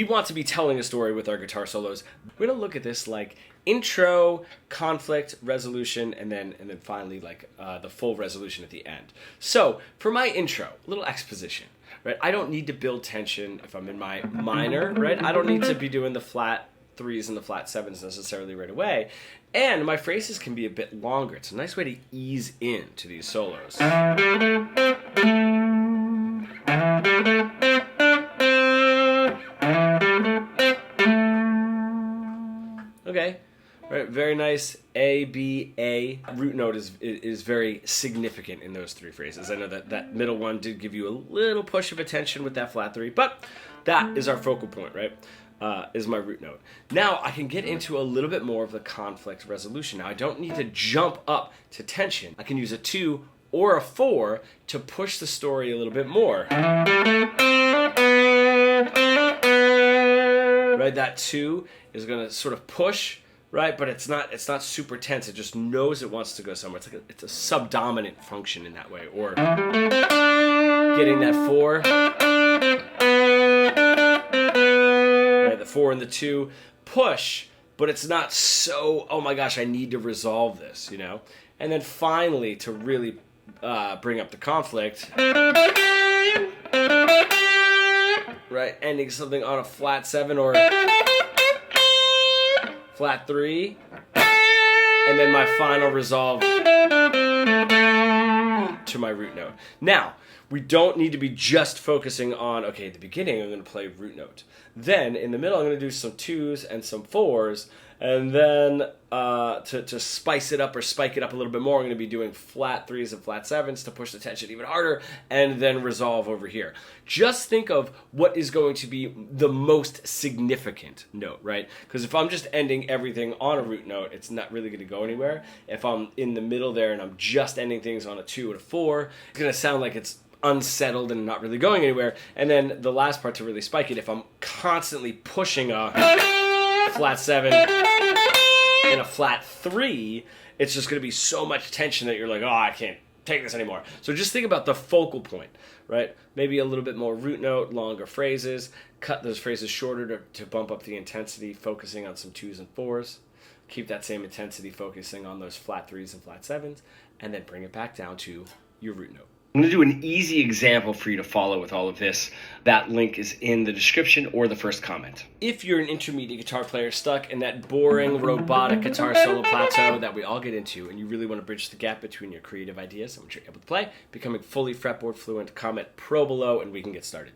We want to be telling a story with our guitar solos. We're going to look at this like intro, conflict, resolution, and then finally like the full resolution at the end. So for my intro, a little exposition, right? I don't need to build tension if I'm in my minor, right? I don't need to be doing the flat threes and the flat sevens necessarily right away. And my phrases can be a bit longer. It's a nice way to ease into these solos. Okay, right, very nice. A, B, A. Root note is very significant in those three phrases. I know that middle one did give you a little push of attention with that flat three, but that is our focal point, right? Is my root note. Now I can get into a little bit more of the conflict resolution. Now I don't need to jump up to tension. I can use a 2 or a 4 to push the story a little bit more. Right, that 2 is going to sort of push, right? But it's not super tense. It just knows it wants to go somewhere. It's a subdominant function in that way. Or getting that 4, right? The 4 and the 2 push, but it's not so, oh my gosh, I need to resolve this, you know? And then finally, to really bring up the conflict, right, ending something on a flat 7 or flat 3, and then my final resolve to my root note. Now, we don't need to be just focusing on, okay, at the beginning I'm going to play root note. Then, in the middle, I'm going to do some 2s and some 4s, and then to spice it up or spike it up a little bit more, I'm going to be doing flat 3s and flat 7s to push the tension even harder, and then resolve over here. Just think of what is going to be the most significant note, right? Because if I'm just ending everything on a root note, it's not really going to go anywhere. If I'm in the middle there and I'm just ending things on a 2 and a 4, it's going to sound like it's unsettled and not really going anywhere. And then the last part to really spike it, if I'm constantly pushing a flat 7 and a flat 3, it's just going to be so much tension that you're like, oh, I can't take this anymore. So just think about the focal point, right? Maybe a little bit more root note, longer phrases, cut those phrases shorter to bump up the intensity, focusing on some 2s and 4s. Keep that same intensity focusing on those flat 3s and flat 7s, and then bring it back down to your root note. I'm going to do an easy example for you to follow with all of this. That link is in the description or the first comment. If you're an intermediate guitar player stuck in that boring, robotic guitar solo plateau that we all get into, and you really want to bridge the gap between your creative ideas and what you're able to play, becoming fully fretboard fluent, comment pro below and we can get started.